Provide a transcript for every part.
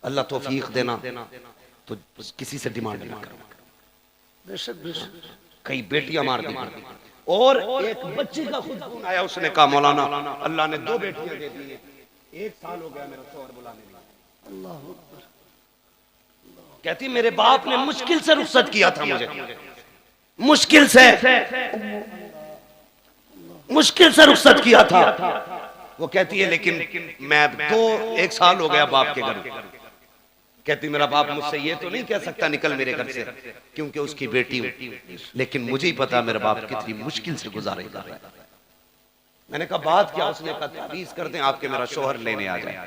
अल्लाह तौफीक देना, तो किसी से डिमांड ना करना। कई बेटियां मार दी, और एक बच्ची का खुद फोन आया, उसने कहा मौलाना अल्लाह ने 2 बेटियां दे दी हैं, 1 साल हो गया मेरा शौहर बुलाने लगा। अल्लाह अकबर। कहती मेरे बाप ने मुश्किल से रुखसत किया था मुझे, मुश्किल से रुखसत किया था। वो कहती है लेकिन मैं 1 साल हो गया बाप के घर। कहती मेरा बाप मुझसे ये तो नहीं कह सकता निकल मेरे घर से, क्योंकि उसकी बेटी हूं, लेकिन मुझे ही पता मेरा बाप कितनी मुश्किल से गुजारेगा। मैंने कहा बात क्या? उसने कहा तावीज़ कर दें आपके, मेरा शौहर लेने आ जाए।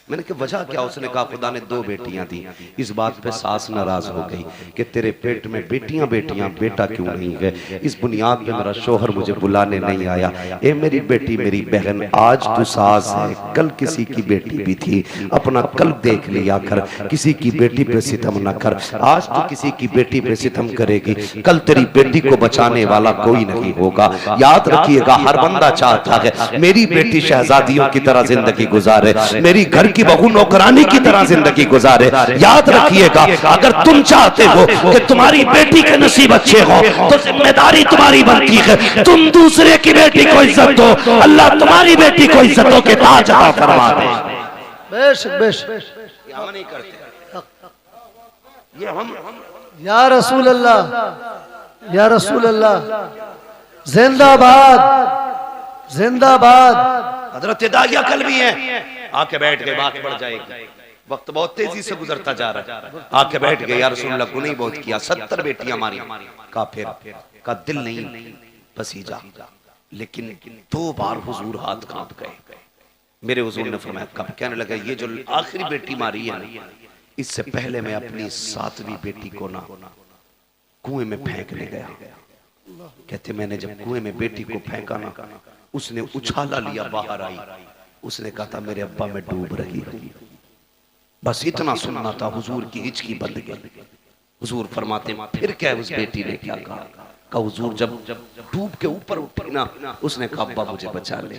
मैंने कहा वजह क्या? उसने कहा खुदा ने 2 बेटियां दी। इस बात पे सास नाराज हो गई कि तेरे पेट में बेटियां बेटियां, बेटा क्यों नहीं है? इस बुनियाद पे मेरा शौहर मुझे बुलाने नहीं आया। ए मेरी बेटी, मेरी बहन, आज तू सास है, कल किसी की बेटी भी थी। अपना कल देख लिया कर, किसी की बेटी पे सितम न कर। आज तू किसी की बेटी पे सितम करेगी, कल तेरी बेटी को बचाने वाला कोई नहीं होगा। याद रखिएगा, हर बंदा चाहता है मेरी बेटी शहजादियों की तरह जिंदगी गुजारे, मेरी घर की बहू नौकरानी की तरह जिंदगी गुजारे। याद रखिएगा, अगर तुम चाहते हो कि तुम्हारी बेटी के नसीब अच्छे हो, तो जिम्मेदारी तुम्हारी बनती है तुम दूसरे की बेटी को इज्जत दो। अल्लाह तुम्हारी बेटी को इज्जतों के ताज अता फरमा दे। बेशक बेशक हम नहीं करते ये, हम या रसूल अल्लाह, या रसूल अल्लाह, जिंदाबाद जिंदाबाद। हजरत दाहिया कल भी है, आके बैठ गए, बात बढ़ जाएगी, वक्त बहुत तेजी से गुजरता जा रहा है। आके बैठ गए, या रसूल अल्लाह गुनाह बहुत किया, 70 बेटियां मारी। काफिर का दिल नहीं पसीजा, लेकिन 2 बार हुजूर हाथ कांप गए। मेरे हुजूर ने फरमाया कब? कहने लगा ये जो आखिरी बेटी मारी है ना, इससे पहले मैं अपनी 7वीं बेटी को ना कुएं में फेंकने गया। कहते मैंने जब कुएं में बेटी को फेंका ना, उसने उछाला लिया, बाहर आई, उसने कहा था मेरे अब्बा में डूब रही हूं। बस इतना सुनना था, हुजूर की हिचकी बंद गई। हुजूर फरमाते फिर क्या उस बेटी ने क्या कहा? हुजूर जब डूब के ऊपर उठी ना, उसने कहा अब्बा मुझे बचा ले,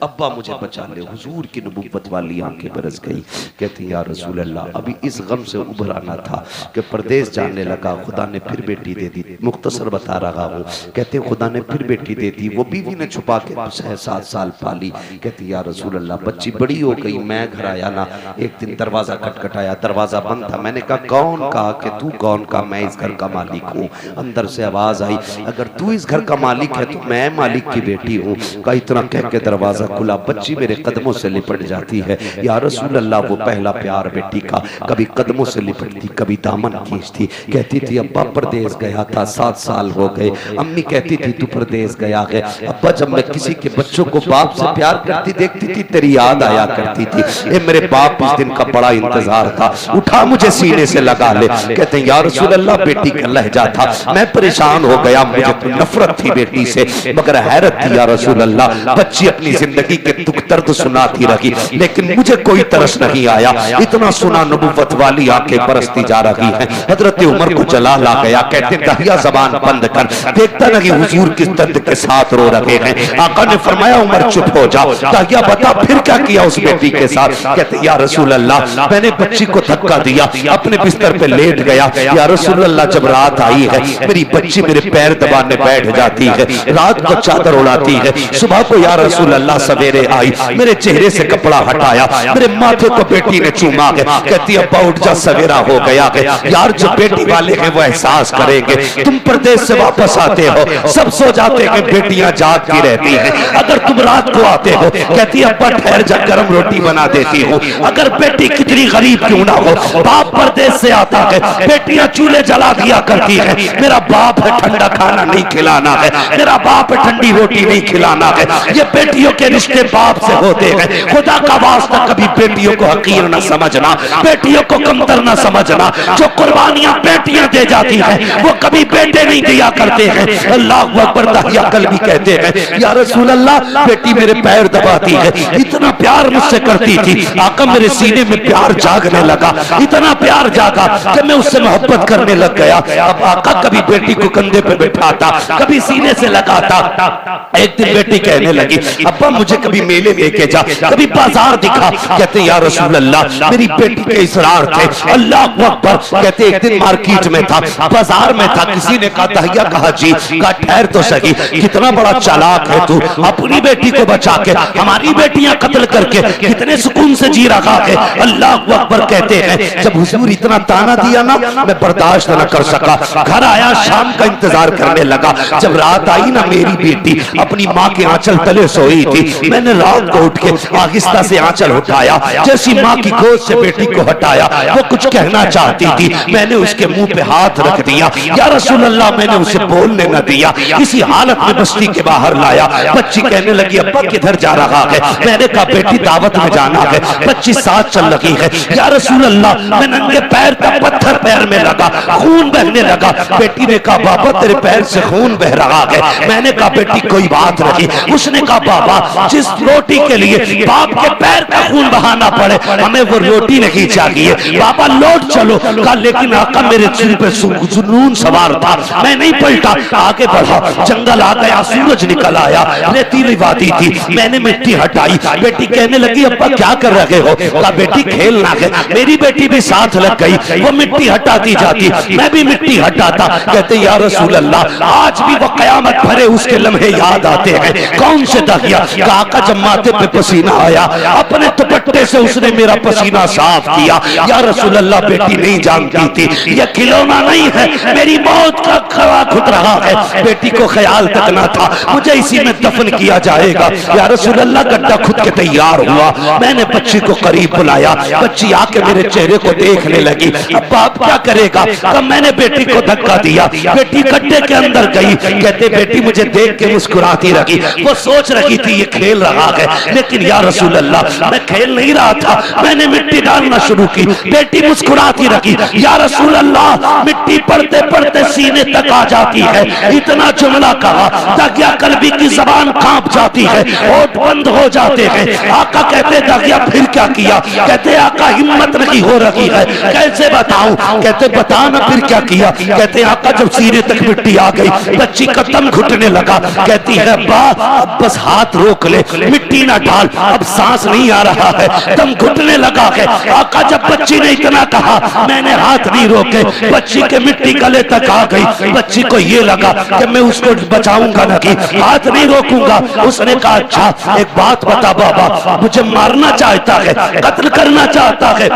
अब्बा मुझे बचा ले। हुजूर की नबुव्वत वाली आंखें बरस गई। कहती या रसूल अल्लाह, अभी इस गम से उभराना था कि परदेश जाने लगा, खुदा ने फिर बेटी दे दी। मुख्तसर बता रहा हूँ, कहते खुदा ने फिर बेटी दे दी, वो बीवी ने छुपा के 6-7 साल पाली। कहती या रसूल अल्लाह, बच्ची बड़ी हो गई, मैं घर आया ना, एक दिन दरवाजा खटखटाया, दरवाजा बंद था। मैंने कहा कौन? कहा कि तू कौन? का मैं इस घर का मालिक हूँ। अंदर से आवाज आई, अगर तू इस घर का मालिक है तो मैं मालिक की बेटी हूँ। का इतना कह के दरवाजा खुला, बच्ची मेरे कदमों से लिपट जाती है। या रसूल अल्लाह, वो पहला प्यार बेटी का, कभी कदमों से लिपटती, कभी दामन खींचती। कहती थी अब्बा परदेश गया था, 7 साल हो गए। अम्मी कहती थी तू परदेश गया है। अब्बा जब मैं किसी के बच्चों को बाप से प्यार करती देखती थी, तेरी याद आया करती थी। ये मेरे बाप इस दिन का बड़ा इंतजार था, उठा मुझे सीने से लगा ले। कहते या रसूल अल्लाह, बेटी का लहजा था, मैं परेशान हो गया, मुझे तो नफरत थी बेटी से, मगर हैरत थी या रसूल अल्लाह, बच्ची अपनी जिंदगी के दुख दर्द सुनाती रही, लेकिन मुझे कोई तरस नहीं आया। इतना सुना, नबुव्वत वाली आंखें बरसती जा रही हैं। हजरत उमर को जलाल आ गया, कहते दाहिया जबान बंद कर, देखता नहीं हुजूर किस दर्द के साथ रो रहे हैं। आका ने फरमाया उमर चुप हो जा। दाहिया बता फिर क्या किया उस बेटी के साथ? कहते या रसूल अल्लाह, मैंने बच्ची को धक्का दिया, अपने बिस्तर पे लेट गया। या रसूल अल्लाह, जब रात आई है, मेरी बच्ची मेरे पैर दबाने बैठ जाती है, रात को चादर उड़ाती है। सुबह को या रसूल अल्लाह सवेरे आई, मेरे चेहरे से कपड़ा हटाया, मेरे माथे को बेटी ने चूमा है। कहती अब्बा उठ जा, सवेरा हो गया है। यार जो बेटी वाले हैं वो एहसास करेंगे, तुम परदेश से वापस आते हो, सब सो जाते हैं, बेटियां जागती रहती हैं। अगर तुम रात को आते हो, कहती अब्बा ठहर जा, गरम रोटी बना देती हूँ। अगर बेटी कितनी गरीब क्यों ना हो, बाप परदेश से आता है, बेटियां चूल्हे जला दिया करती है। मेरा बाप है, ठंडा खाना नहीं खिलाना है, मेरा बाप है, ठंडी रोटी नहीं खिलाना है। ये बेटियों के रिश्ते बाप से होते हैं। खुदा का वास्ता कभी बेटियों को हकीर न समझना, बेटियों को कमतर न समझना। जो कुर्बानियां बेटियां दे जाती हैं वो कभी बेटे नहीं दिया करते हैं। अल्लाह अकबर। दाहिया कल भी कहते हैं या रसूल अल्लाह, बेटी मेरे पैर दबाती है, इतना प्यार मुझसे करती थी। आका मेरे सीने में प्यार जागने लगा, इतना प्यार जागा कि मैं उससे मोहब्बत करने लग गया। अब आका कभी बेटी को कंधे पे बैठाता, कभी सीने से लगाता। एक दिन बेटी कहने लगी अब्बा मुझे कभी मेले लेके जा, कभी बाजार दिखा। कहते या रसूल अल्लाह मेरी बेटी के इसरार थे। अल्लाह अकबर। कहते एक दिन मार्केट में था, बाजार में था, किसी ने कहा दहिया कहा जी, कहा ठहर तो सही, कितना बड़ा चालाक है तू, अपनी बेटी को बचा के हमारी बेटियां कत्ल करके कितने सुकून से जी रहा है। अल्लाह अकबर। कहते हैं जब हुजूर इतना ताना दिया ना, मैं बर्दाश्त न कर सका, घर आया, शाम का इंतजार करने लगा। जब रात आई ना, मेरी बेटी अपनी माँ के आंचल तले सोई थी। मैंने रात को उठ के आहिस्ता से आंचल उठाया, जैसी माँ की गोद से बेटी को हटाया, वो कुछ कहना चाहती थी, मैंने उसके मुंह पे हाथ रख दिया। या रसूल अल्लाह, मैंने उसे बोलने न दिया, इसी हालत में बस्ती के बाहर लाया। बच्ची कहने लगी अब्बा किधर जा रहा है? मैंने कहा बेटी दावत में जाना है। बच्ची साथ चल रही है। या रसूल अल्लाह, मैं नंगे पैर तक पत्थर पैर में लगा, खून बहने लगा। बेटी ने कहा बाबा तेरे पैर से खून बह रहा है। मैंने कहा बेटी कोई बात नहीं। उसने कहा बाबा जिस रोटी के लिए बाप के पैर का खून बहाना पड़े, हमें वो रोटी नहीं चाहिए। बाबा लौट चलो। कहा लेकिन आका मेरे सिर पे जुनून सवार था, मैं नहीं पलटा, आगे बढ़ा। जंगल आ गया, सूरज निकल आया, रेतीली वादी थी, मैंने मिट्टी हटाई। बेटी कहने लगी अब्बा क्या कर रहे हो? कहा बेटी खेलना है। मेरी बेटी भी साथ लग गई, वो मिट्टी हटाती जाती, मैं भी मिट्टी हटाता। कहते या रसूल अल्लाह आज भी वो कयामत भरे उसके लम्हे याद आते हैं। कौन से दहिया? आका जब माथे पे पसीना आया, अपने दुपट्टे से उसने मेरा पसीना साफ किया। या रसूल अल्लाह बेटी नहीं जानती थी ये खिलौना नहीं है, मेरी मौत का खड़ा खुद रहा है। बेटी को ख्याल तक ना था मुझे इसी में दफन किया जाएगा। या रसूल अल्लाह गड्ढा खुद के तैयार हुआ। मैंने बच्ची को करीब बुलाया, बच्ची आके मेरे चेहरे को देखने लगी। अब बाप क्या करेगा? तब मैंने बेटी को धक्का दिया, बेटी गड्ढे के अंदर गई। कहते बेटी मुझे देख के मुस्कुराती रही, वो सोच रही थी ये खेल रहा है, लेकिन या रसूल अल्लाह मैं खेल नहीं रहा था, मैंने मिट्टी डालना शुरू की। बेटी मुस्कुराती रही। या रसूल अल्लाह मिट्टी पड़ते पड़ते सीने तक आ जाती है। इतना जुमला कहा दगिया कल्बी की जबान कांप जाती है, होठ बंद हो जाते हैं। आका कहते दगिया फिर क्या किया? कहते आका हिम्मत नहीं हो रही है, कैसे बताऊं? कहते बता ना फिर क्या किया? कहते आका जब सीने तक मिट्टी आ गई, बच्ची का दम घुटने लगा। कहती है अब्बा अब बस हाथ रोक ले, मिट्टी ना डाल, अब सांस नहीं आ रहा है, दम घुटने लगा है। आका जब बच्ची ने इतना कहा, मैंने हाथ नहीं रोके, बच्ची के मिट्टी गले तक आ गई। बच्ची को ये लगा कि मैं उसको बचाऊंगा नहीं, हाथ नहीं रोकूंगा। उसने कहा अच्छा एक बात बता बाबा, मुझे मारना चाहता है, कत्ल करना चाहता है?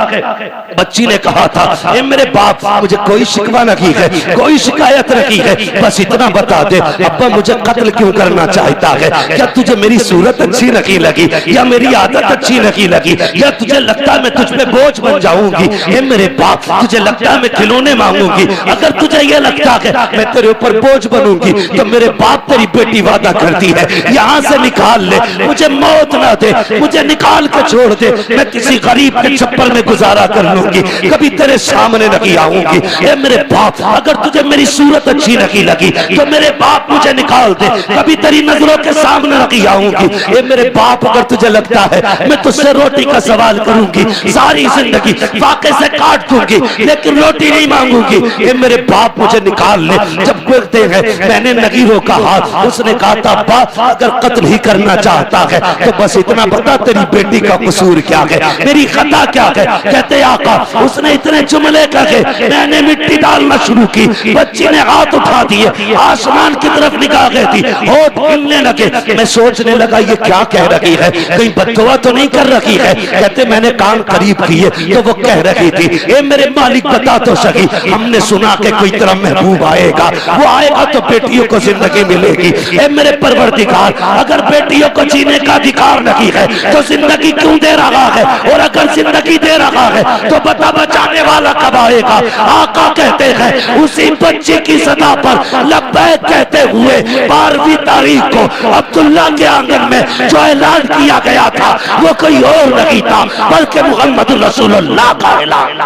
बच्ची ने कहा था ए मेरे बाप मुझे कोई शिकवा नहीं है, कोई शिकायत नहीं है, बस इतना बता दे अब्बा मुझे कत्ल क्यों करना चाहता है? क्या तुझे मेरी सूरत अच्छी नहीं लगी, या मेरी आदत अच्छी नहीं लगी, या तुझे लगता है मैं तुझ पे बोझ बन जाऊंगी? ए मेरे बाप तुझे लगता है मैं खिलौने मांगूंगी? अगर तुझे ये लगता है मैं तेरे ऊपर बोझ बनूंगी तो मेरे बाप तेरी बेटी वादा करती है यहाँ से निकाल ले, मुझे मौत ना दे, मुझे निकाल के छोड़ दे, मैं किसी गरीब के छप्पर में गुजारा कर लूंगी, कभी तेरे सामने नहीं आऊंगी। ए मेरे बाप अगर तुझे मेरी सूरत अच्छी नहीं लगी तो मेरे बाप मुझे निकाल दे, कभी तेरी नजरों के सामने नहीं आऊंगी। ए मेरे बाप अगर तुझे लगता है मैं तुझसे रोटी का सवाल करूंगी, सारी जिंदगी फाके से काट दूंगी, लेकिन रोटी नहीं मांगूंगी। ए मेरे बाप मुझे निकाल ले। जब कहते हैं मैंने नहीं रोका हाथ, उसने कहा था बाप अगर कत्ल ही करना चाहता है तो बस इतना बता तेरी बेटी का कसूर क्या है, मेरी खता क्या है? कहते आका उसने इतने जुमले कहे, मैंने मिट्टी डालना शुरू की, बच्ची ने हाथ उठा दिए, आसमान की तरफ निगाह गई थी, होठ हिलने लगे। मैं सोचने लगा ये क्या कह रही है, कहीं बददुआ तो नहीं कर रही है? कहते मैंने कान करीब किए तो वो कह रही थी ए मेरे मालिक बता तो सही, हमने सुना कि कोई तेरा महबूब आएगा, वो आएगा तो बेटियों को जिंदगी मिलेगी। ए मेरे परवरदिगार अगर बेटियों को जीने का अधिकार नहीं है तो जिंदगी क्यों दे रहा है, और अगर जिंदगी दे रहा है तो बता बचाने वाला कब आएगा? आका कहते हैं उसी बच्चे की सदा पर लब्बैक कहते हुए 12वीं तारीख को अब्दुल्ला के आंगन में जो ऐलान किया गया था वो कोई और नहीं था बल्कि मोहम्मद रसूलुल्लाह का ऐलान।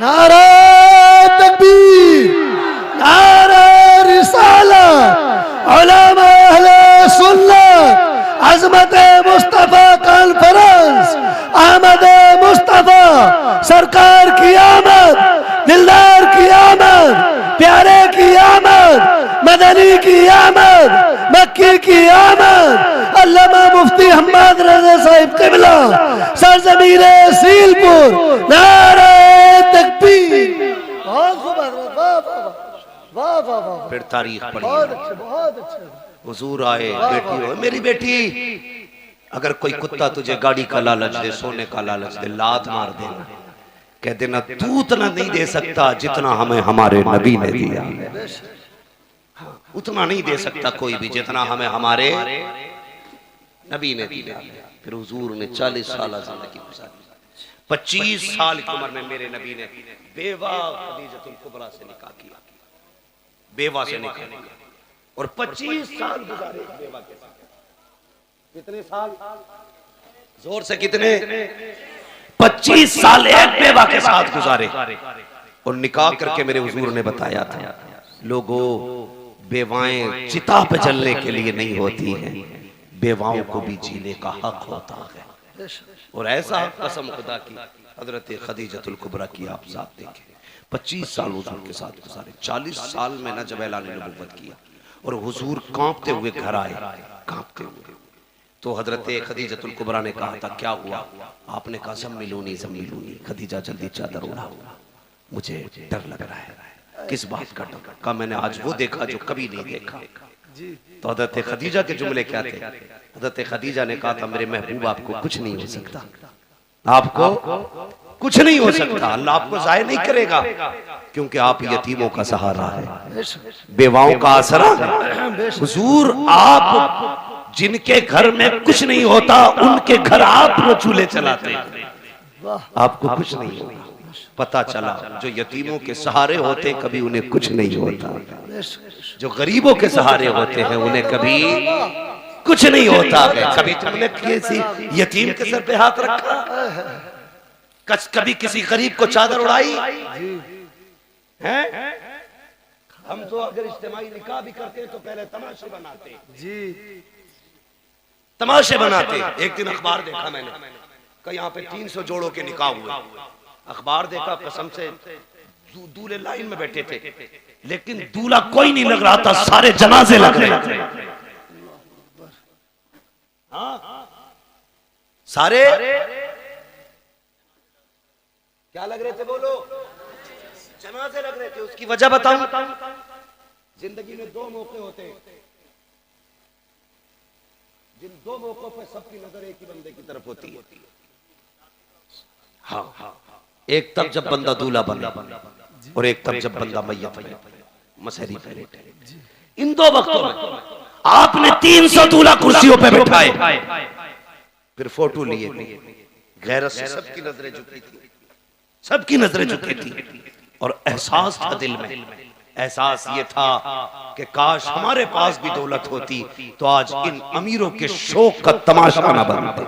नारे तकबीर, नारे रिसालत, उलमा अहले सुन्नत, अज़मत मुस्तफा कॉन्फ्रेंस, अहमद मुस्तफा सरकार की आमद, दिलदार की आमद, प्यारे की आमद, मदनी की आमद, मक्की की आमद, अल्लामा मुफ्ती हम्माद रज़ा साहिब किबला, सरजमीन सीलपुर, नारे तकबीर। बहुत खूब हज़रत, वाह वाह वाह वाह वाह। फिर तारीख पढ़ी, बहुत अच्छे, बहुत अच्छे। हुजूर आए, बेटी हो, मेरी बेटी, अगर कोई कुत्ता तुझे गाड़ी का लालच दे, सोने का लालच दे, लात मार देना, कह देना तू उतना नहीं दे सकता जितना हमें हमारे नबी ने दिया। उतना नहीं दे सकता कोई भी जितना हमें हमारे नबी ने दिया। फिर हुजूर ने 40 साल जिंदगी गुजारी। 25 साल की उम्र में मेरे नबी ने बेवा खदीजतुल कुबरा से निकाह किया, बेवा से निकाह किया, और 25 साल गुजारे बेवा के साथ। कितने साल? जोर से कितने? 25 साल एक बेवा के साथ गुजारे। और निकाह करके मेरे हुजूर ने बताया था, लोगों, बेवाएं चिता पे जलने के लिए नहीं होती हैं, बेवाओं को भी जीने का हक होता है। और ऐसा कसम खुदा की हजरत खदीजतुल कुबरा की आप साथ देखें, 25 साल हुजूर के साथ गुजारे। 40 साल में ना जब ऐलान नबुव्वत किया और हुजूर कांपते हुए घर आए, कांपते हुए, तो हजरत खदीजतुल कुबरा ने कहा था, क्या हुआ? आपने कहा ज़म्मिलूनी ज़म्मिलूनी, खदीजा जल्दी चादर उड़ाओ, मुझे डर लग रहा है। किस बात का डर? कहा मैंने आज वो देखा जो कभी नहीं देखा। तो हजरत खदीजा के जुमले क्या थे? हजरत खदीजा ने कहा था, मेरे महबूब आपको कुछ नहीं हो सकता, आपको कुछ नहीं हो सकता, अल्लाह आपको ज़ाय नहीं करेगा, क्योंकि आप यतीमों का सहारा है, बेवाओं का आसरा है। हुजूर आप जिनके घर में कुछ नहीं होता उनके घर आप चूल्हे चलाते हैं, आपको कुछ नहीं होता। पता चला जो यतीमों के सहारे होते कभी उन्हें कुछ नहीं होता, जो गरीबों के सहारे होते हैं उन्हें कभी कुछ नहीं होता है। कभी तुमने किसी यतीम के सर पे हाथ रखा? कभी किसी गरीब को चादर उड़ाई है? हम तो अगर इज्तिमाई निकाह भी करते तो पहले तमाशे बनाते जी, तमाशे बनाते। एक दिन अखबार देखा मैंने, कहीं यहाँ पे 300 जोड़ों के निकाह हुए। अखबार देखा, कसम से दूल्हे लाइन में बैठे थे, लेकिन दूल्हा कोई नहीं लग रहा था, सारे जनाजे लग रहे थे। सारे क्या लग रहे थे? बोलो, जनाजे लग रहे थे। उसकी वजह बताऊं? जिंदगी में 2 मौके होते हैं, जिन 2 मौकों पर सबकी नजर एक ही बंदे की तरफ होती है। हाँ, एक तब जब बंदा दूल्हा बने, और एक तब जब बंदा मैयत बने, मसहरी पे लेटे। इन 2 वक्तों में आपने 300 दूल्हा कुर्सियों पे बैठाए, फिर फोटो लिए, गैरत से सबकी नजरें झुकी थी, सबकी नजरें झुकी थी, और एहसास था दिल में, एहसास ये था कि काश हमारे पास भी दौलत होती तो आज इन अमीरों के शौक का तमाशा न बनता।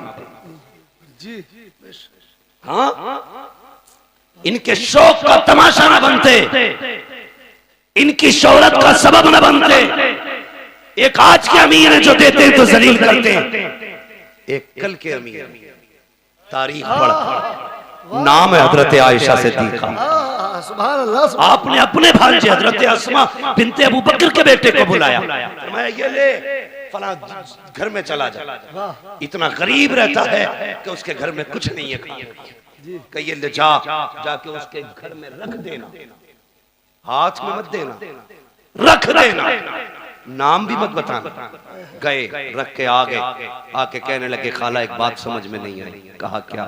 हाँ, इनके शौक का तमाशा न बनते, इनकी शोहरत का सबब न बनते। एक आज के अमीर है जो देते हैं तो जलील करते हैं, एक कल के अमीर, तारीख पढ़, नाम है हजरत आयशा सिद्दीका। आपने अपने भांजे हजरत अस्मा बिनते अबू बकर के बेटे को बुलाया, मैं ये ले फला घर में चला जा, इतना गरीब रहता है कि उसके घर में कुछ नहीं है खाने, कहिए ले जाके उसके घर में रख देना, हाथ में मत देना, रख देना, नाम भी मत बताना। गए, रख के आ गए, आके कहने लगे खाला एक बात समझ में नहीं आई। कहा क्या?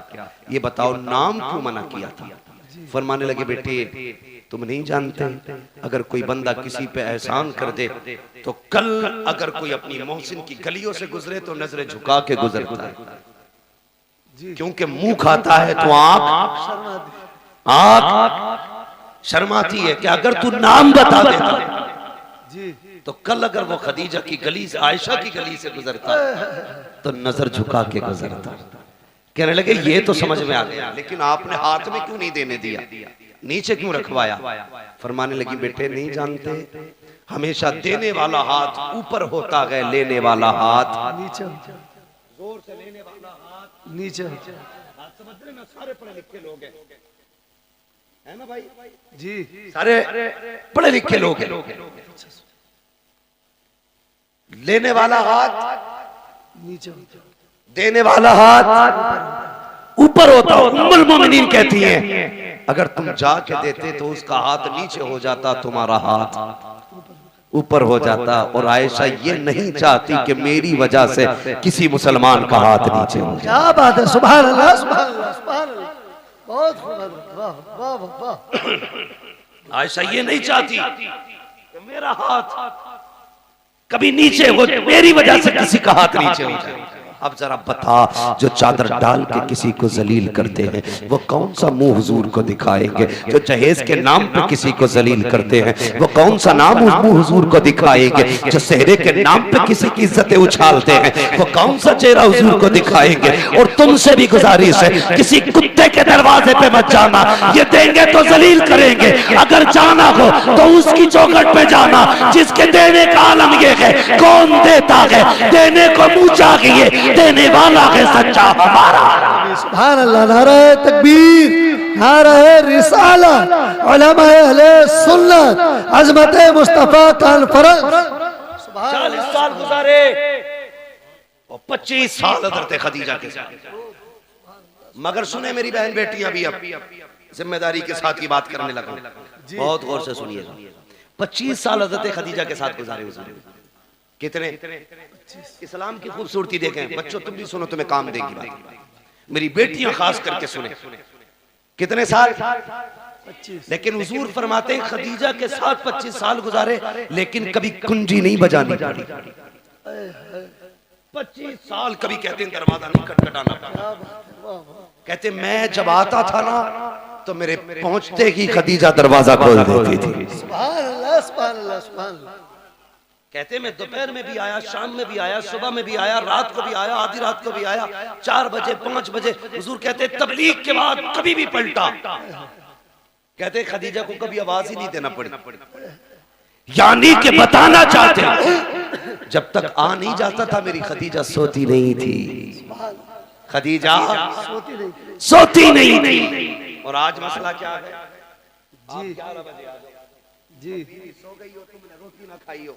ये बताओ नाम क्यों मना किया था? फरमाने लगे बेटे तुम नहीं जानते, अगर कोई बंदा किसी पे एहसान कर दे तो कल अगर कोई अपनी मोहसिन की गलियों से गुजरे तो नजरें झुका के गुजरता है, क्योंकि मुंह खाता है तो आंख शर्माती है कि अगर तू नाम बता देता तो कल अगर वो खदीजा की गली से, आयशा की गली से गुजरता तो नजर झुका के गुजरता। कहने लगे ये तो समझ में आ गया, लेकिन आपने हाथ में क्यों नहीं देने दिया, नीचे क्यों रखवाया? फरमाने लगी बेटे नहीं जानते, हमेशा देने वाला हाथ ऊपर होता है, लेने वाला हाथ नीचे, जोर से लेने वाला हाथ नीचे। बात समझ रहे ना? सारे पढ़े लिखे लोग है ना भाई जी, सारे पढ़े लिखे लोग हैं, लेने वाला हाथ नीचे होता है, देने वाला हाथ ऊपर होता। उम्मुल मोमिनीन कहती हैं अगर तुम जाके देते तो उसका हाथ नीचे हो जाता, तुम्हारा हाथ ऊपर हो जाता। और आयशा ये नहीं चाहती कि मेरी वजह से किसी मुसलमान का हाथ नीचे हो जाए। क्या बात है, सुभान अल्लाह सुभान अल्लाह सुभान अल्लाह, बहुत खूब, वाह वाह वाह। आयशा ये नहीं चाहती कि मेरा हाथ कभी नीचे हो, मेरी वजह से किसी का हाथ नीचे हो जाए। अब जरा बता, जो चादर डाल के किसी को जलील करते हैं वो कौन सा मुंह हुजूर को दिखाएंगे? जो जहेज के नाम पे किसी को जलील करते हैं वो कौन सा नाम मुंह हुजूर को दिखाएंगे? जो सेहरे के नाम पे किसी की इज्जतें उछालते हैं वो कौन सा चेहरा हुजूर को दिखाएंगे? और तुमसे भी गुजारिश है, किसी कुत्ते के दरवाजे पे मत जाना, ये देंगे तो जलील करेंगे। अगर जाना हो तो उसकी चौखट पे जाना जिसके देने का आलम ये है। कौन देता है? देने को मुंह चाहिए, देने वाला है सच्चा हमारा। सुभान अल्लाह, नारे तकबीर, नारे रिसालत, उलमा अहले सुन्नत, अज़मत मुस्तफा कॉन्फ्रेंस। 40 साल गुजारे और 25 साल हज़रत खदीजा के साथ। मगर सुने मेरी बहन बेटियां भी, अब जिम्मेदारी के साथ की बात करने लगा, बहुत गौर से सुनिएगा। 25 साल हज़रत खदीजा के साथ गुजारे हुजूर। कितने? इस्लाम की खूबसूरती देखें बच्चों, तुम भी सुनो, तुम्हें काम देगी बात। मेरी बेटियां खास करके सुने। कितने साल? 25। लेकिन हुजूर फरमाते हैं खदीजा के साथ 25 साल गुजारे लेकिन कभी कुंजी नहीं बजानी पड़ी। 25 साल कभी कहते हैं दरवाजा नहीं खटखटाना पड़ा। कहते मैं जब आता था ना तो मेरे पहुंचते ही खदीजा दरवाजा खोल देती थी। सुभान अल्लाह सुभान अल्लाह सुभान अल्लाह। कहते मैं दोपहर में भी आया, शाम में भी आया, सुबह में भी आया, रात को भी आया, आधी रात को भी आया, 4 बजे 5 बजे। हुजूर कहते तबलीग के बाद कभी भी पलटा। कहते खदीजा को कभी आवाज ही नहीं देना पड़ी, यानी कि बताना चाहते जब तक आ नहीं जाता था मेरी खदीजा सोती नहीं थी। खदीजा सोती नहीं थी। और आज मसला क्या है? जी 11 बजे आ जाओ जी, सो गई हो, तुमने रोटी ना खाई हो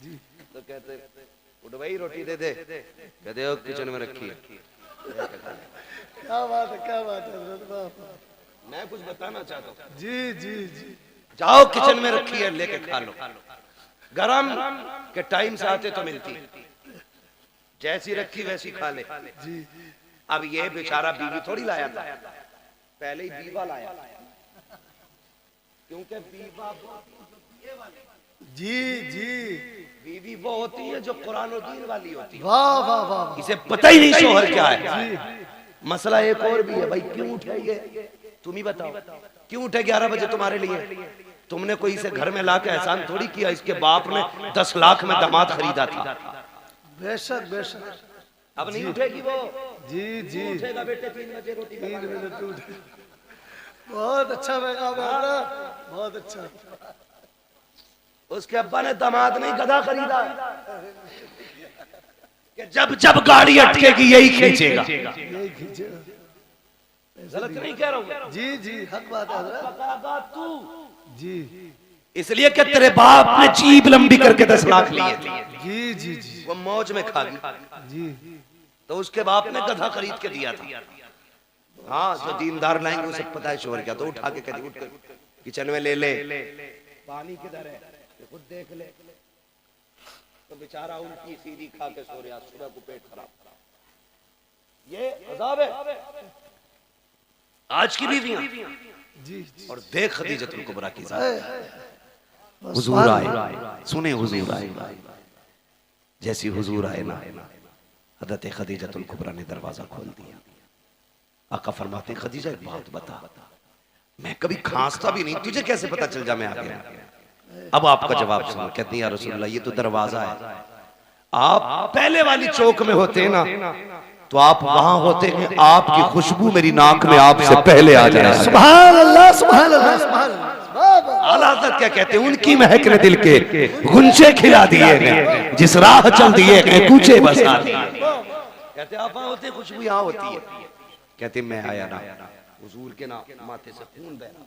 जी, तो कहते उठ भाई रोटी दे दे। कहते हो किचन में रखी है। क्या बात है, क्या बात है हज़रत, वाह वाह। मैं कुछ बताना चाहता हूँ। जी जी जी, जाओ किचन में रखी है, लेके खा लो। गरम के टाइम से आते तो मिलती, जैसी रखी वैसी खा ले जी। अब ये बेचारा बीवी थोड़ी लाया था, पहले ही बीवा लाया, क्योंकि बीवा जी जी, बीवी वो होती है जो कुरान और दीन वाली होती है। वाह वाह वाह। इसे पता ही नहीं शोहर क्या है। मसला एक और भी है भाई, क्यों उठे ये तुम ही बताओ, क्यों उठे 11 बजे तुम्हारे लिए? तुमने कोई इसे घर में लाके एहसान थोड़ी किया। इसके बाप ने 10 लाख में दामाद खरीदा था। बेशक बेशक। अब नहीं उठेगी वो। जी जी, उठेगा बेटे 3 बजे रोटी 3 मिनट उठे। बहुत अच्छा पैगाम है हज़रत, बहुत अच्छा। उसके अब्बा ने दामाद नहीं गधा खरीदा कि जब जब गाड़ी अटकेगी यही खींचेगा। यही खींचे। गलत नहीं कह रहा हूँ। जी जी, हक बात है हज़रत। तू जी, इसलिए कि तेरे बाप ने जीभ लंबी करके 10 लाख लिए थे, जी जी जी वो मौज में खा गई, जी, तो उसके बाप ने गधा खरीद के दिया था। हाँ, जो दीनदार लाएंगे उसे पता है शोहर क्या, तो उठा के कहती उठ कर किचन में ले ले, पानी किधर है खुद देख ले। तो बेचारा उल्टी सीधी खा के सो रहा, सुबह को पेट खराब। ये अज़ाब है आज की बीवियां। जी। और देख खदीजतुल कुबरा की ज़ात, हुजूर आए, सुने हुजूर आए, जैसी हुजूर आए ना हज़रत खदीजतुल कुबरा ने दरवाजा खोल दिया। आका फरमाते खदीजा एक बात बता, मैं कभी खांसता भी नहीं, तुझे कैसे पता चल जा मैं आ गया? अब आपका जवाब सुनो। कहती या रसूलल्लाह ये तो दरवाजा है, आप पहले वाली चौक में होते ना तो आप वहां होते हैं, आपकी खुशबू मेरी नाक में आपसे पहले आ जाए। सुभान अल्लाह सुभान अल्लाह सुभान अल्लाह। आला हज़रत क्या कहते हैं, उनकी महक ने दिल के गुंजे खिला दिए हैं, जिस राह चल दिए हैं कूचे बसा दिए। कहते आप वहां होते, खुशबू यहाँ होती है। कहते मैं आया ना हुजूर के ना माथे से खून बह रहा,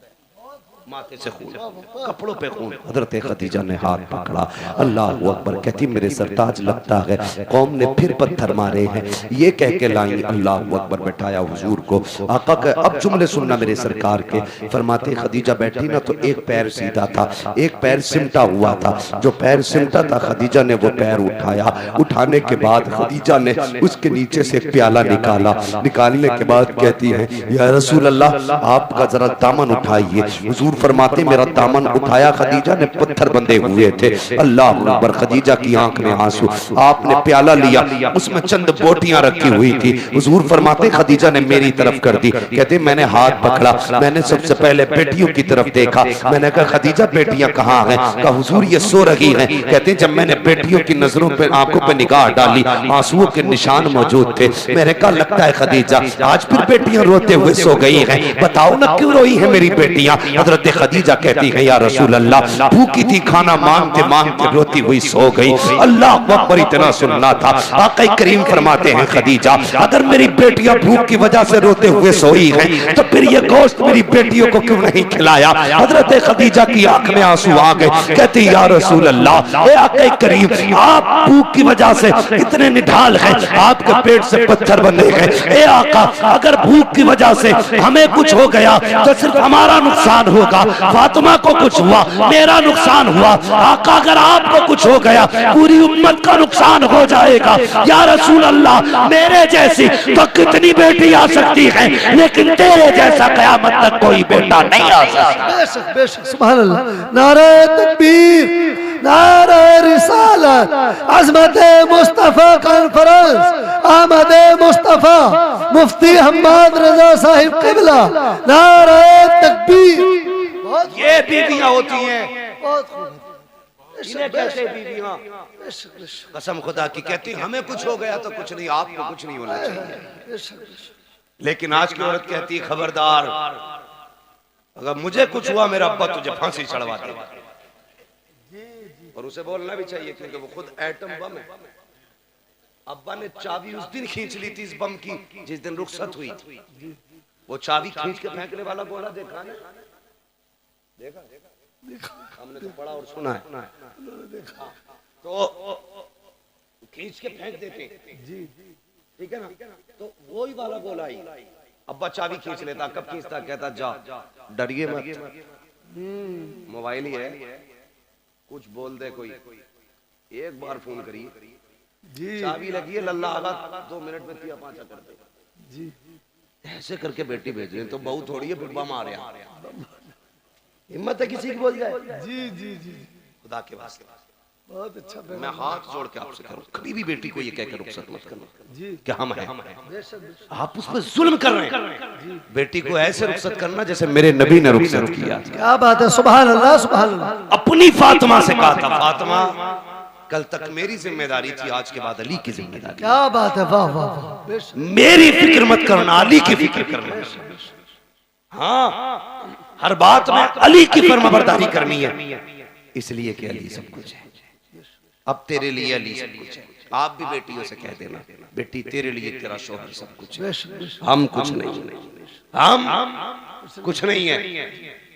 माथे से खून, कपड़ों पे खून। हजरत खदीजा ने हाथ पकड़ा, अल्लाह अकबर, कहती मेरे सरताज लगता है कौम ने फिर पत्थर मारे हैं। ये कह के लाई अल्लाह अकबर, बैठाया हुजूर को। आका के अब जुमले सुनना मेरे सरकार के। फरमाते खदीजा बैठी ना तो एक पैर सीधा था, एक पैर सिमटा हुआ था। जो पैर सिमटा था खदीजा ने वो पैर उठाया। उठाने के बाद खदीजा ने उसके नीचे से एक प्याला निकाला। निकालने के बाद कहती है या रसूल अल्लाह, आपका जरा दामन उठाइए। हुजूर फरमाते मेरा दामन उठाया, खदीजा ने पत्थर बंधे हुए थे। अल्लाह अकबर, खदीजा की आंख में आंसू। आपने प्याला लिया, उसमें चंद बोटियां रखी हुई थी। हुजूर फरमाते खदीजा ने मेरी तरफ कर दी। कहते मैंने हाथ पकड़ा, मैंने सबसे पहले बेटियों की तरफ देखा। मैंने कहा खदीजा बेटियां कहाँ हैं? कहा हुजूर ये सो रही हैं। कहते जब मैंने बेटियों की नजरों पे, आंखों पे निगाह डाली, आंसुओं के निशान मौजूद थे। मैंने कहा लगता है खदीजा आज फिर बेटियां रोते हुए सो गई हैं, बताओ ना क्यों रोई है मेरी बेटियां? हजरत खदीजा कहती है या रसूल अल्लाह, भूखी थी, खाना मांगते मांगते रोती हुई सो गई। अल्लाह अकबर, इतना सुनना था। आका करीम फरमाते हैं खदीजा अगर मेरी बेटियां भूख की वजह से रोते हुए सोई हैं तो फिर ये गोश्त मेरी बेटियों को क्यों नहीं खिलाया? हजरत खदीजा की आंख में आंसू आ गए। कहती या रसूल अल्लाह, ए आका करीम, आप भूख की वजह से इतने निढाल हैं, आपके पेट से पत्थर बंधे गए। ए आका अगर भूख की वजह से हमें कुछ हो गया तो सिर्फ हमारा नुकसान होगा, फातिमा को कुछ हुआ मेरा नुकसान हुआ। आका अगर आपको कुछ हो गया पूरी उम्मत का नुकसान हो जाएगा। या रसूल अल्लाह, मेरे जैसी तो कितनी बेटी आ सकती है, लेकिन तेरे जैसा कयामत तक कोई बेटा नहीं आ सकता। बेशक बेशक, सुभान अल्लाह। नारे तकबीर, नारे रिसालत, अज़मत मुस्तफा कॉन्फ्रेंस, आमद मुस्तफा मुफ्ती हम्माद रजा साहिब क़िबला, नारे तकबीर। ये बीवियां होती हैं, बहुत खूब, इन्हें कहते हैं बीवियां। कसम खुदा की कहती हमें कुछ हो गया तो कुछ नहीं, आपको कुछ नहीं होना चाहिए। लेकिन आज की औरत कहती है खबरदार, अगर मुझे कुछ हुआ मेरा अब्बा तुझे फांसी चढ़वा दे। और उसे बोलना भी चाहिए क्योंकि वो खुद एटम बम है। अब्बा ने चाबी उस दिन खींच ली थी इस बम की जिस दिन रुखसत हुई थी। वो चाबी खींच के फेंकने वाला गोला देखा ना? देखा हमने तो पढ़ा और सुना है। तो खींच के फेंक देते जी, ठीक है ना? तो वही वाला गोला ही अब्बा चाबी खींच लेता। कब खींचता? कहता जा डरिए मत, मोबाइल ही है, कुछ बोल दे कोई, एक बार फोन करिए जी, चाबी लगी है, लल्ला आला 2 मिनट में 3-5 कर दे जी। ऐसे करके बेटी भेज रहे तो बहुत थोड़ी है, बुढ़बा मार रहा, हिम्मत है किसी की बोल जाए जी जी जी। खुदा के वास्ते बहुत अच्छा, मैं हाथ जोड़ के आपसे कह रहा हूं कभी भी बेटी को ये कहकर रुखसत मत करना जी कि हम हैं। आप उस पर जुल्म कर रहे हैं। बेटी को ऐसे रुखसत करना जैसे मेरे नबी ने रुखसत किया। क्या बात है, सुभान अल्लाह सुभान अल्लाह। अपनी फातिमा से कहा था फातिमा कल तक मेरी जिम्मेदारी थी, आज के बाद अली की जिम्मेदारी। क्या बात है, वाह वाह। मेरी फिक्र मत करना, अली की फिक्र करना। हाँ, हर बात में अली की फरमाबरदारी करनी है, इसलिए कि अली सब कुछ है। अब तेरे लिए अली सब कुछ है। आप भी बेटियों से कह देना बेटी तेरे लिए तेरा शौहर सब कुछ है, हम कुछ नहीं, हम कुछ नहीं है।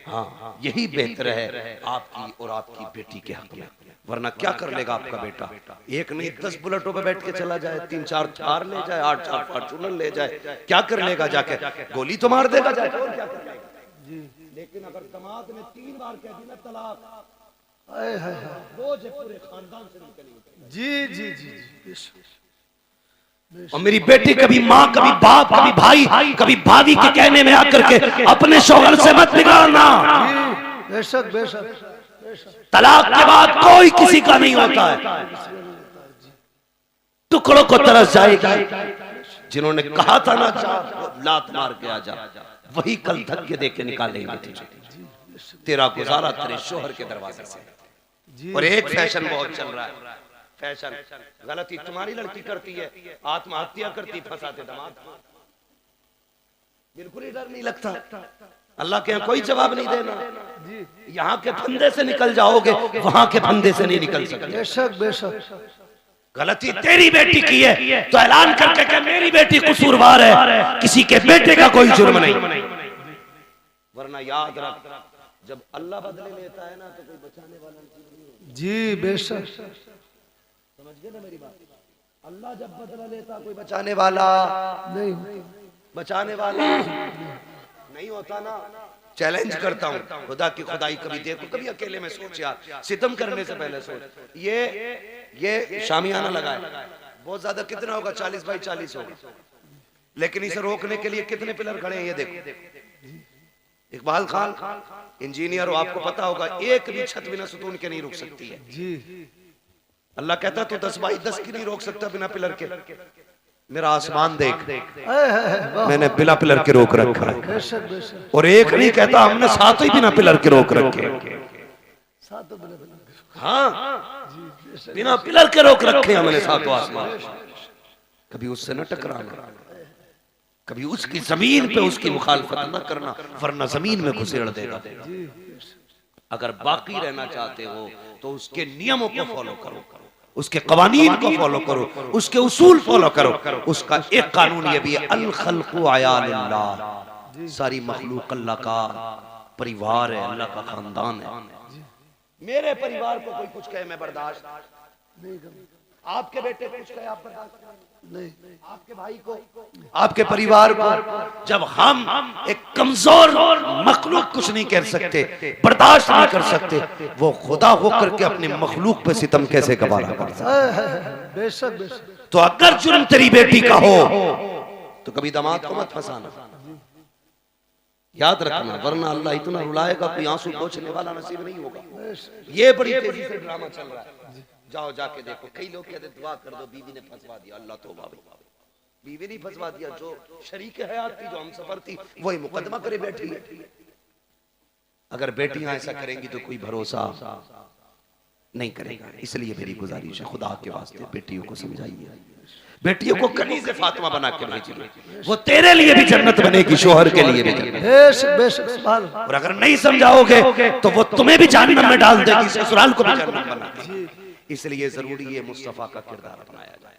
हाँ, यही बेहतर है आपकी और आपकी बेटी के हक में। वरना क्या कर लेगा आपका बेटा? एक नहीं 10 बुलेटों पे बैठ के चला जाए, 3-4 थार ले जाए, 8-4 फॉर्च्यूनर ले जाए, क्या कर लेगा? जाके गोली तो मार देगा जाके, और क्या कर लेगा? लेकिन अगर दामाद ने 3 बार कह दी ना तलाक, बोझ पूरे खानदान से निकलेगी जी जी जी। और मेरी बेटी कभी माँ, कभी बाप, कभी भाई, कभी भाभी के कहने में आकर के अपने शौहर से मत बिगाड़ना। बेशक बेशक, तलाक के बाद कोई किसी का नहीं होता है, टुकड़ों को तरस जाएगी। जिन्होंने कहा था ना लात मार के आजा, वही कल धक के देके निकालेंगे तुझे। तेरा गुजारा तेरे शोहर के दरवाजे से। और एक फैशन बहुत चल रहा है, फैशन गलती तुम्हारी लड़की करती है, आत्महत्या करती, फंसाते दामाद, बिल्कुल ही डर नहीं लगता। अल्लाह के यहाँ कोई जवाब नहीं देना। यहाँ के फंदे से निकल जाओगे, वहां के फंदे से नहीं निकल सकते। बेशक बेशक, गलती तेरी बेटी की है तो ऐलान करके कि मेरी बेटी कसूरवार है, किसी के बेटे का कोई जुर्म नहीं। वरना याद रख, जब अल्लाह बदले लेता है ना तो कोई बचाने वाला नहीं। जी बेशक, समझ गए ना मेरी बात? अल्लाह जब बदला लेता कोई बचाने वाला नहीं, बचाने वाला नहीं होता ना। चैलेंज करता हूँ, खुदा की खुदाई कभी देखो, कभी अकेले में सोच यार, सितम करने से पहले सोच। ये शामियाना लगा है, बहुत ज्यादा कितना होगा? 40 बाई 40 होगा, लेकिन इसे रोकने के लिए कितने पिलर खड़े हैं ये देखो। इकबाल खान इंजीनियर हो, आपको पता होगा एक भी छत बिना सुतून के नहीं रुक सकती है जी। अल्लाह कहता तो 10 बाई 10 की नहीं रोक सकता बिना पिलर के। मेरा आसमान देख, मैंने बिना पिलर के रोक रखा है। बेशक बेशक, और एक नहीं कहता, हमने 7 ही बिना पिलर के रोक रखे। हाँ, बिना पिलर के रोक रखे हमने 7 आसमान। कभी उससे न टकराना, कभी उसकी जमीन पे उसकी मुखालफत न करना, वरना जमीन में घुसेड़ देगा। अगर बाकी रहना चाहते हो तो उसके नियमों को फॉलो करो, उसके कवानीन को फॉलो करो, उसके उसूल फॉलो करो। उसका एक कानून ये भी है, अल खल्क़ु अयालिल्लाह, सारी मखलूक अल्लाह का परिवार है, अल्लाह का खानदान है। मेरे परिवार को कोई कुछ कहे मैं बर्दाश्त नहीं करूं, आपके बेटे कुछ कहे आप बर्दाश्त नहीं, आपके भाई को, आपके परिवार को। जब हम एक कमजोर मखलूक कुछ नहीं कर सकते, बर्दाश्त नहीं कर सकते, वो खुदा होकर के अपने मखलूक पे सितम कैसे गवारा कर सकता है? बेशक बेशक। तो अगर जुर्म तेरी बेटी का हो तो कभी दामाद को मत फंसाना, याद रखना, वरना अल्लाह इतना रुलाएगा कोई आंसू पोंछने वाला नसीब नहीं होगा। ये बड़ी तेजी से ड्रामा चल रहा है, जाओ जाके देखो। कई लोग कहते दुआ कर दो, बीवी ने फंसवा दिया। अल्लाह तौबा, बीवी नहीं फंसवा दिया, जो शरीक हयात थी, जो हम सफर थी, वही मुकदमा करे बैठी है। अगर बेटियां ऐसा करेंगी तो कोई भरोसा नहीं करेगा। इसलिए मेरी गुजारिश है, खुदा के वास्ते बेटियों को समझाइए, बेटियों को कनीज़े फातिमा बना के भेजिए, वो तेरे लिए भी जन्नत बनेगी, शोहर के लिए भी जन्नत। बेशक बेशक, सुभान अल्लाह। और अगर नहीं समझाओगे तो वो तुम्हें भी जहन्नम में डाल देगी, ससुराल को भी जहन्नम बना देगी। इसलिए जरूरी है मुस्तफा का किरदार अपनाया जाए,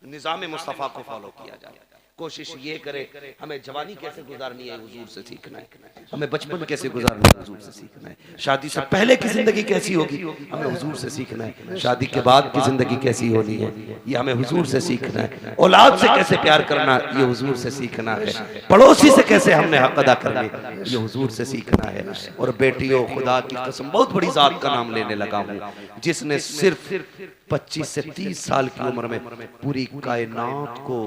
निजाम मुस्तफा को फॉलो किया जाए। कोशिश ये करे, हमें जवानी कैसे गुजारनी है हुजूर से सीखना है, हमें बचपन कैसे गुजारना है हुजूर से सीखना है, शादी से पहले की जिंदगी कैसी होगी हमें हुजूर से सीखना है, शादी के बाद की जिंदगी कैसी होनी है ये हमें हुजूर से सीखना है, औलाद से कैसे प्यार करना ये हुजूर से सीखना है, पड़ोसी से कैसे हमने हक अदा करने ये हुजूर से सीखना है। और बेटियों, खुदा की कसम बहुत बड़ी जात का नाम लेने लगा हूँ, जिसने सिर्फ 25 से 30 साल की उम्र में पूरी कायनात को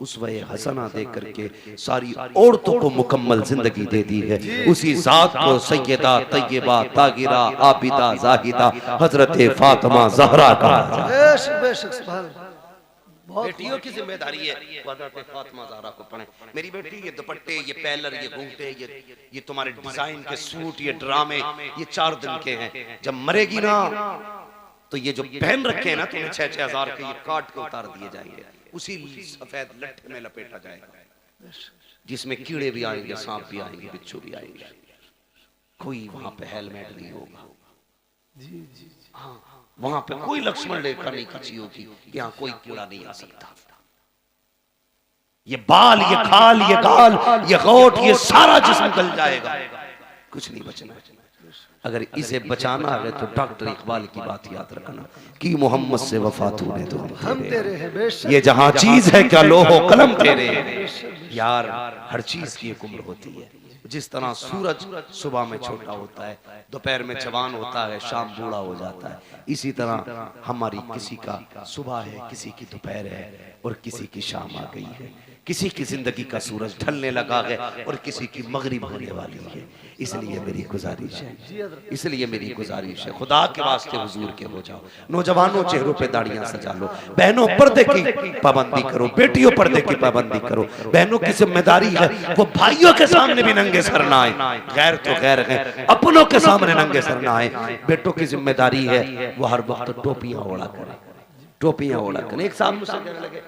उसवे हसना दे करके सारी औरतों को मुकम्मल जिंदगी दे दी है, उसी जात को सैयदा तैयबा तागिरा आबिदा जाहिदा हजरत फातिमा जहरा कहा जाता है। बेटियों की जिम्मेदारी है हजरत फातिमा जहरा को पढ़े। मेरी बेटी, ये दुपट्टे, ये पैलर, ये घूंघटे, ये तुम्हारे डिजाइन के सूट, ये ड्रामे, ये 4 दिन के हैं। जब मरेगी ना तो ये जो पहन रखे हैं ना तुम्हें 6-6 हजार के, ये काट के उतार दिए जाएंगे, उसी सफेद लट्ठे में लपेटा जाएगा जिसमें कीड़े भी आएंगे, सांप भी आएंगे, बिच्छू भी आएंगे। कोई वहां पे हेलमेट नहीं होगा, हाँ, वहां पे कोई लक्ष्मण रेखा नहीं खींची होगी कि यहाँ कोई कीड़ा नहीं आ सकता। ये बाल, ये खाल, ये गाल, ये गोट, ये सारा जिस्म गल जाएगा, कुछ नहीं बचना। अगर इसे बचाना है तो डॉक्टर इकबाल की बात याद रखना कि मोहम्मद से वफा तूने तो हम तेरे हैं, ये जहां चीज है क्या लोहो कलम तेरे हैं। यार, हर चीज की एक उम्र होती है। जिस तरह सूरज सुबह में छोटा होता है, दोपहर में जवान होता है, शाम बूढ़ा हो जाता है, इसी तरह हमारी किसी का सुबह है, किसी की दोपहर है और किसी की शाम आ गई है। किसी की जिंदगी का सूरज ढलने लगा है और किसी की मगरिब होने वाली है। इसलिए मेरी गुजारिश है, खुदा के वास्ते हुजूर के हो जाओ। नौजवानों, चेहरों पे दाढ़ियां सजा लो। बहनों, पर्दे की पाबंदी करो। बेटियों, पर्दे की पाबंदी करो। बहनों की जिम्मेदारी है वो भाइयों के सामने भी नंगे सर ना आए, गैर तो गैर है, अपनों के सामने नंगे सर ना आए। बेटों की जिम्मेदारी है वो हर वक्त टोपियां ओढ़ा करें, टोपियां ओढ़ा करें। एक साहब मुझसे कहने लगे,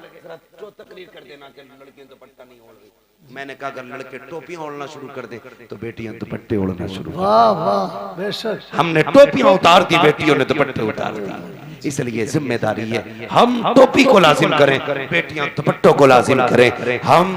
जो तकरीर कर देना कि लड़कियां दुपट्टा नहीं ओढ़ रही। मैंने कहा अगर लड़के टोपियां ओढ़ना शुरू कर दे तो बेटियां दुपट्टे ओढ़ना शुरू। वाह वाह, बेशक। हमने टोपियां उतार दी, बेटियों ने दुपट्टे उतार दिए। इसलिए जिम्मेदारी है हम टोपी को लाजिम करें, बेटियां दुपट्टों को लाजिम करें। हम